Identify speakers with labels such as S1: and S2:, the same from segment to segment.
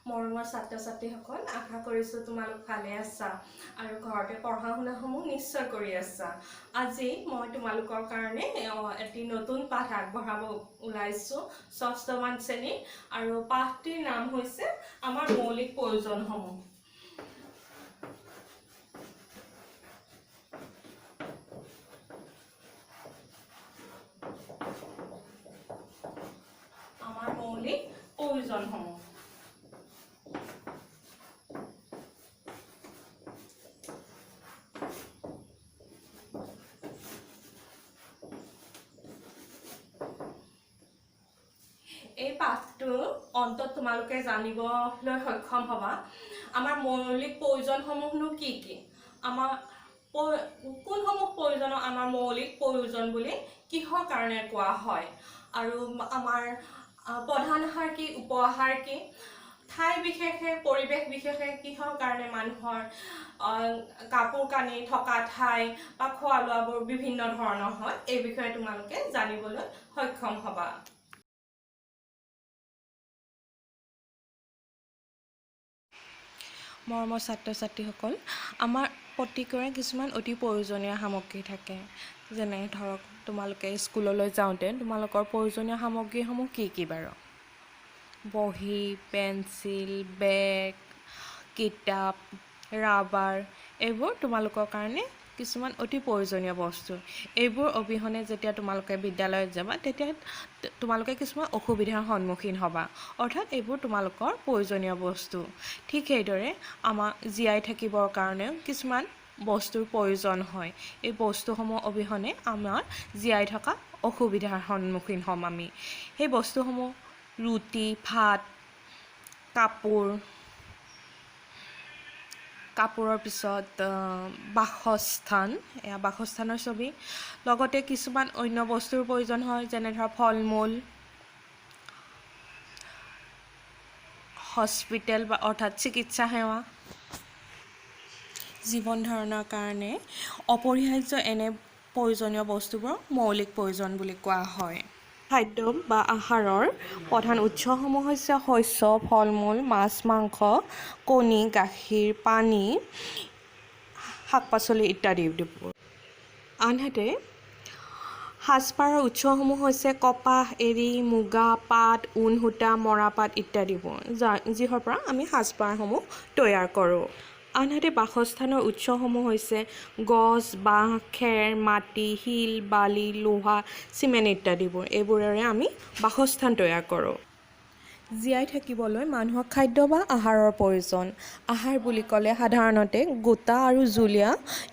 S1: মৰমৰ ছাত্ৰ-ছাত্ৰীসকল, আশা কৰিছোঁ তোমালোক ভালে আছা আৰু ঘৰতে পঢ়া শুনাসমূহ নিশ্চয় কৰি আছা। আজি মই তোমালোকৰ কাৰণে এটি নতুন পাঠ আগবঢ়াব ওলাইছোঁ, ষষ্ঠমান শ্ৰেণীৰ, আৰু পাঠটিৰ নাম হৈছে আমাৰ মৌলিক প্ৰয়োজনসমূহ। আমাৰ মৌলিক প্ৰয়োজনসমূহ। এই পাঠটোৰ অন্তত তোমালোকে জানিবলৈ সক্ষম হ'বা আমাৰ মৌলিক প্ৰয়োজনসমূহনো কি কি, আমাৰ কোনসমূহ প্ৰয়োজনক আমাৰ মৌলিক প্ৰয়োজন বুলি কিহৰ কাৰণে কোৱা হয়, আৰু আমাৰ প্ৰধান আহাৰ কি, উপ আহাৰ কি, ঠাই বিশেষে পৰিৱেশ বিশেষে কিহৰ কাৰণে মানুহৰ কাপোৰ কানি থকা ঠাই বা খোৱা লোৱাবোৰ বিভিন্ন ধৰণৰ হয়, এই বিষয়ে তোমালোকে জানিবলৈ সক্ষম হ'বা। মৰমৰ ছাত্ৰ-ছাত্ৰীসকল, আমাৰ প্ৰতিকৰে কিছুমান অতি প্ৰয়োজনীয় সামগ্ৰী থাকে। যেনে ধৰক তোমালোকে স্কুললৈ যাওঁতে তোমালোকৰ প্ৰয়োজনীয় সামগ্ৰীসমূহ কি কি বাৰু? বহী, পেঞ্চিল, বেগ, কিতাপ, ৰাবাৰ, এইবোৰ তোমালোকৰ কাৰণে কিছুমান অতি প্ৰয়োজনীয় বস্তু। এইবোৰ অবিহনে যেতিয়া তোমালোকে বিদ্যালয়ত যাবা তেতিয়া তোমালোকে কিছুমান অসুবিধাৰ সন্মুখীন হ'বা, অৰ্থাৎ এইবোৰ তোমালোকৰ প্ৰয়োজনীয় বস্তু। ঠিক সেইদৰে আমাৰ জীয়াই থাকিবৰ কাৰণেও কিছুমান বস্তুৰ প্ৰয়োজন হয়। এই বস্তুসমূহ অবিহনে আমাৰ জীয়াই থকা অসুবিধাৰ সন্মুখীন হ'ম আমি। সেই বস্তুসমূহ ৰুটি, ভাত, কাপোৰৰ পিছত বাসস্থান, এয়া বাসস্থানৰ ছবি, লগতে কিছুমান অন্য বস্তুৰ প্ৰয়োজন হয়, যেনে ধৰক ফল মূল, হস্পিটেল বা অৰ্থাৎ চিকিৎসা সেৱা। জীৱন ধাৰণৰ কাৰণে অপৰিহাৰ্য এনে প্ৰয়োজনীয় বস্তুবোৰক মৌলিক প্ৰয়োজন বুলি কোৱা হয়। খাদ্য বা আহাৰৰ প্ৰধান উৎসসমূহ হৈছে শস্য, ফল মূল, মাছ মাংস, কণী, গাখীৰ, পানী, শাক পাচলি ইত্যাদি। আনহাতে সাজপাৰৰ উৎসসমূহ হৈছে কপাহ, এৰী, মুগা, পাট, ঊণ, সূতা, মৰাপাট ইত্যাদিবোৰ, যিহৰ পৰা আমি সাজপাৰসমূহ তৈয়াৰ কৰোঁ। আনহাতে বাসস্থানৰ উৎসসমূহ হৈছে গছ, বাঁহ, খেৰ, মাটি, শিল, বালি, লোহা, চিমেণ্ট ইত্যাদিবোৰ। এইবোৰেৰে আমি বাসস্থান তৈয়াৰ কৰোঁ। জীয়াই থাকিবলৈ মানুহক খাদ্য বা আহাৰৰ প্ৰয়োজন। আহাৰ বুলি ক'লে সাধাৰণতে গোটা আৰু জুলীয়া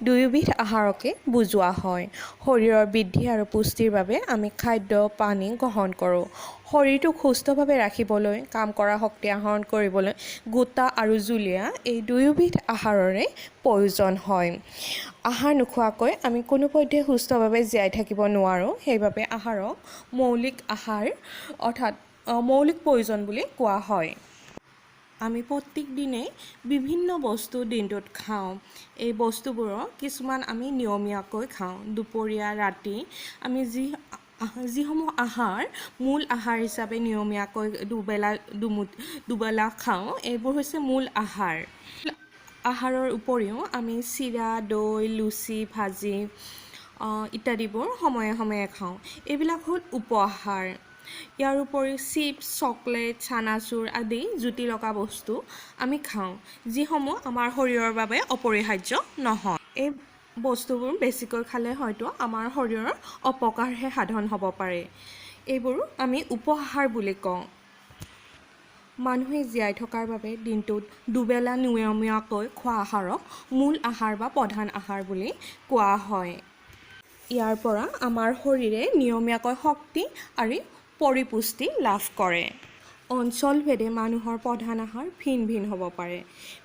S1: দুয়োবিধ আহাৰকে বুজোৱা হয়। শৰীৰৰ বৃদ্ধি আৰু পুষ্টিৰ বাবে আমি খাদ্য পানী গ্ৰহণ কৰোঁ। শৰীৰটোক সুস্থভাৱে ৰাখিবলৈ, কাম কৰা শক্তি আহৰণ কৰিবলৈ গোটা আৰু জুলীয়া এই দুয়োবিধ আহাৰৰে প্ৰয়োজন হয়। আহাৰ নোখোৱাকৈ আমি কোনোপধ্যে সুস্থভাৱে জীয়াই থাকিব নোৱাৰোঁ। সেইবাবে আহাৰক মৌলিক আহাৰ অৰ্থাৎ মৌলিক প্ৰয়োজন বুলি কোৱা হয়। আমি প্ৰত্যেক দিনেই বিভিন্ন বস্তু দিনটোত খাওঁ। এই বস্তুবোৰৰ কিছুমান আমি নিয়মীয়াকৈ খাওঁ। দুপৰীয়া, ৰাতি আমি যিসমূহ আহাৰ মূল আহাৰ হিচাপে নিয়মীয়াকৈ দুবেলা খাওঁ, এইবোৰ হৈছে মূল আহাৰ। আহাৰৰ উপৰিও আমি চিৰা, দৈ, লুচি, ভাজি ইত্যাদিবোৰ সময়ে সময়ে খাওঁ। এইবিলাক হ'ল উপ আহাৰ। ইয়াৰ উপৰিও চিপছ, চকলেট, চানাচুৰ আদি জুতি লগা বস্তু আমি খাওঁ, যিসমূহ আমাৰ শৰীৰৰ বাবে অপৰিহাৰ্য নহয়। এই বস্তুবোৰ বেছিকৈ খালে হয়তো আমাৰ শৰীৰৰ অপকাৰহে সাধন হ'ব পাৰে। এইবোৰ আমি উপআহাৰ বুলি কওঁ। মানুহে জীয়াই থকাৰ বাবে দিনটোত দুবেলা নিয়মীয়াকৈ খোৱা আহাৰক মূল আহাৰ বা প্ৰধান আহাৰ বুলি কোৱা হয়। ইয়াৰ পৰা আমাৰ শৰীৰে নিয়মীয়াকৈ শক্তি আৰু পৰিপুষ্টি লাভ কৰে। অঞ্চলভেদে মানুহৰ প্ৰধান আহাৰ ভিন ভিন হ'ব পাৰে।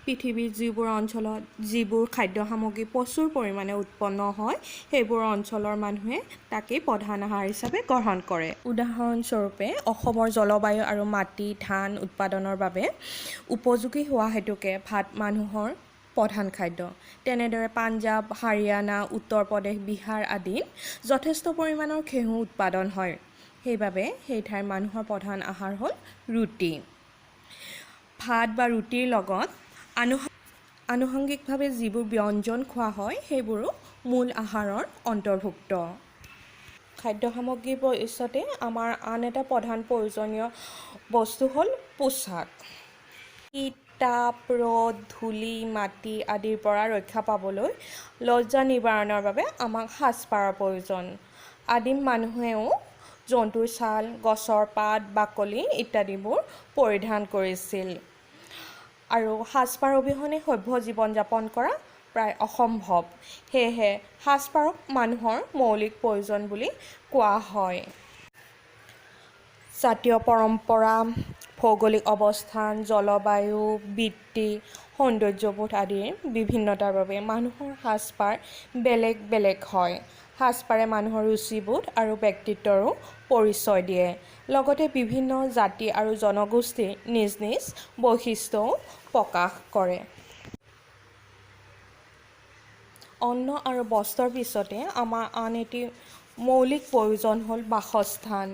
S1: পৃথিৱীৰ যিবোৰ অঞ্চলত যিবোৰ খাদ্য সামগ্ৰী প্ৰচুৰ পৰিমাণে উৎপন্ন হয়, সেইবোৰ অঞ্চলৰ মানুহে তাকেই প্ৰধান আহাৰ হিচাপে গ্ৰহণ কৰে। উদাহৰণস্বৰূপে অসমৰ জলবায়ু আৰু মাটি ধান উৎপাদনৰ বাবে উপযোগী হোৱা হেতুকে ভাত মানুহৰ প্ৰধান খাদ্য। তেনেদৰে পাঞ্জাৱ, হাৰিয়ানা, উত্তৰ প্ৰদেশ, বিহাৰ আদিত যথেষ্ট পৰিমাণৰ ঘেঁহু উৎপাদন হয়। সেইবাবে সেই ঠাইৰ মানুহৰ প্ৰধান আহাৰ হ'ল ৰুটি। ভাত বা ৰুটিৰ লগত আনুষংগিকভাৱে যিবোৰ ব্যঞ্জন খোৱা হয় সেইবোৰো মূল আহাৰৰ অন্তৰ্ভুক্ত। খাদ্য সামগ্ৰীৰ পিছতে আমাৰ আন এটা প্ৰধান প্ৰয়োজনীয় বস্তু হ'ল পোছাক। শীত, তাপ, ৰ'দ, ধূলি, মাটি আদিৰ পৰা ৰক্ষা পাবলৈ লজ্জা নিবাৰণৰ বাবে আমাক সাজপাৰৰ প্ৰয়োজন। আদিম মানুহেও জন্তুৰ ছাল, গছৰ পাত, বাকলি ইত্যাদিবোৰ পৰিধান কৰিছিল আৰু সাজপাৰ অবিহনে সভ্য জীৱন যাপন কৰা প্ৰায় অসম্ভৱ। সেয়েহে সাজপাৰক মানুহৰ মৌলিক প্ৰয়োজন বুলি কোৱা হয়। জাতীয় পৰম্পৰা, ভৌগোলিক অৱস্থান, জলবায়ু, বৃত্তি, সৌন্দৰ্যবোধ আদিৰ বিভিন্নতাৰ বাবে মানুহৰ সাজপাৰ বেলেগ বেলেগ হয়। সাজপাৰে মানুহৰ ৰুচিবোধ আৰু ব্যক্তিত্বৰো পৰিচয় দিয়ে। লগতে বিভিন্ন জাতি আৰু জনগোষ্ঠীৰ নিজ নিজ বৈশিষ্ট্যও প্ৰকাশ কৰে। অন্ন আৰু বস্ত্ৰৰ পিছতে আমাৰ আন এটি মৌলিক প্ৰয়োজন হ'ল বাসস্থান।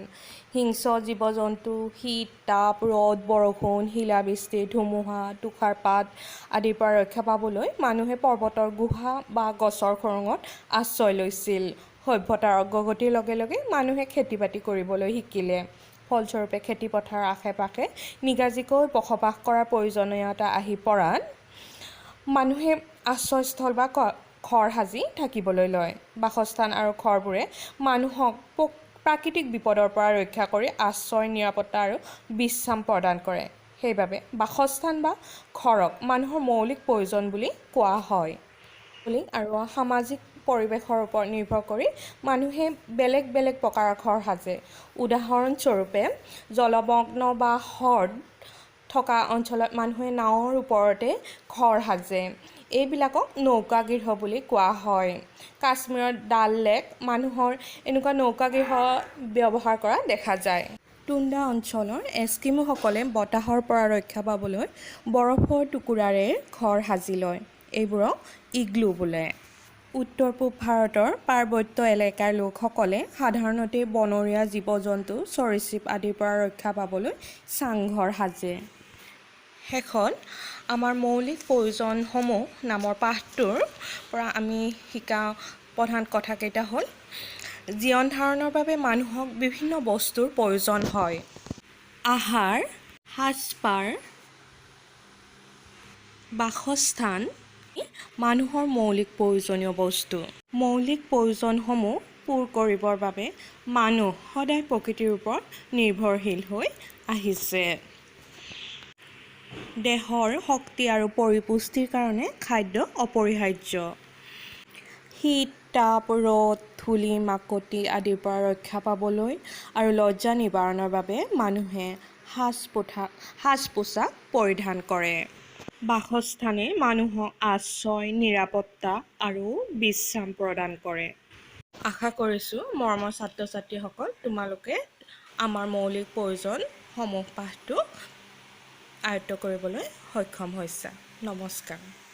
S1: হিংস্ৰ জীৱ-জন্তু, শীত, তাপ, ৰ'দ, বৰষুণ, শিলাবৃষ্টি, ধুমুহা, তুষাৰপাত আদিৰ পৰা ৰক্ষা পাবলৈ মানুহে পৰ্বতৰ গুহা বা গছৰ খোৰোঙত আশ্ৰয় লৈছিল। সভ্যতাৰ অগ্ৰগতিৰ লগে লগে মানুহে খেতি-বাতি কৰিবলৈ শিকিলে। ফলস্বৰূপে খেতিপথাৰৰ আশে-পাশে নিগাজিকৈ বসবাস কৰাৰ প্ৰয়োজনীয়তা আহি পৰাত মানুহে আশ্ৰয়স্থল বা ঘৰ সাজি থাকিবলৈ লয়। বাসস্থান আৰু ঘৰবোৰে মানুহক প্ৰাকৃতিক বিপদৰ পৰা ৰক্ষা কৰি আশ্ৰয়, নিৰাপত্তা আৰু বিশ্ৰাম প্ৰদান কৰে। সেইবাবে বাসস্থান বা ঘৰক মানুহৰ মৌলিক প্ৰয়োজন বুলি কোৱা হয়। আৰু সামাজিক পৰিৱেশৰ ওপৰত নিৰ্ভৰ কৰি মানুহে বেলেগ বেলেগ প্ৰকাৰৰ ঘৰ সাজে। উদাহৰণস্বৰূপে, জলমগ্ন বা হ্ৰদ থকা অঞ্চলত মানুহে নাৱৰ ওপৰতে ঘৰ সাজে। এইবিলাকক নৌকাগৃহ বুলি কোৱা হয়। কাশ্মীৰৰ ডাল লেক মানুহৰ এনেকুৱা নৌকাগৃহ ব্যৱহাৰ কৰা দেখা যায়। টুণ্ডা অঞ্চলৰ এস্কিমোসকলে বতাহৰ পৰা ৰক্ষা পাবলৈ বৰফৰ টুকুৰাৰে ঘৰ সাজি লয়। এইবোৰক ইগলু বোলে। উত্তৰ-পূব ভাৰতৰ পাৰ্বত্য এলেকাৰ লোকসকলে সাধাৰণতে বনৰীয়া জীৱ-জন্তু, সৰীসৃপ আদিৰ পৰা ৰক্ষা পাবলৈ চাংঘৰ সাজে। শেষত আমাৰ মৌলিক প্ৰয়োজনসমূহ নামৰ পাঠটোৰ পৰা আমি শিকা প্ৰধান কথাকেইটা হ'ল: জীৱন ধাৰণৰ বাবে মানুহক বিভিন্ন বস্তুৰ প্ৰয়োজন হয়। আহাৰ, সাজপাৰ, বাসস্থান মানুহৰ মৌলিক প্ৰয়োজনীয় বস্তু। মৌলিক প্ৰয়োজনসমূহ পূৰ কৰিবৰ বাবে মানুহ সদায় প্ৰকৃতিৰ ওপৰত নিৰ্ভৰশীল হৈ আহিছে। দেহৰ শক্তি আৰু পৰিপুষ্টিৰ কাৰণে খাদ্য অপৰিহাৰ্য। শীত, তাপ, ৰ'দ, ধূলি, মাকতি আদিৰ পৰা ৰক্ষা পাবলৈ আৰু লজ্জা নিবাৰণৰ বাবে মানুহে সাজ-পোছাক পৰিধান কৰে। বাসস্থানে মানুহক আশ্ৰয়, নিৰাপত্তা আৰু বিশ্ৰাম প্ৰদান কৰে। আশা কৰিছোঁ মৰমৰ ছাত্ৰ-ছাত্ৰীসকল, তোমালোকে আমাৰ মৌলিক প্ৰয়োজনসমূহ পাঠটো আয়ত্ত কৰিবলৈ সক্ষম হৈছা। নমস্কাৰ।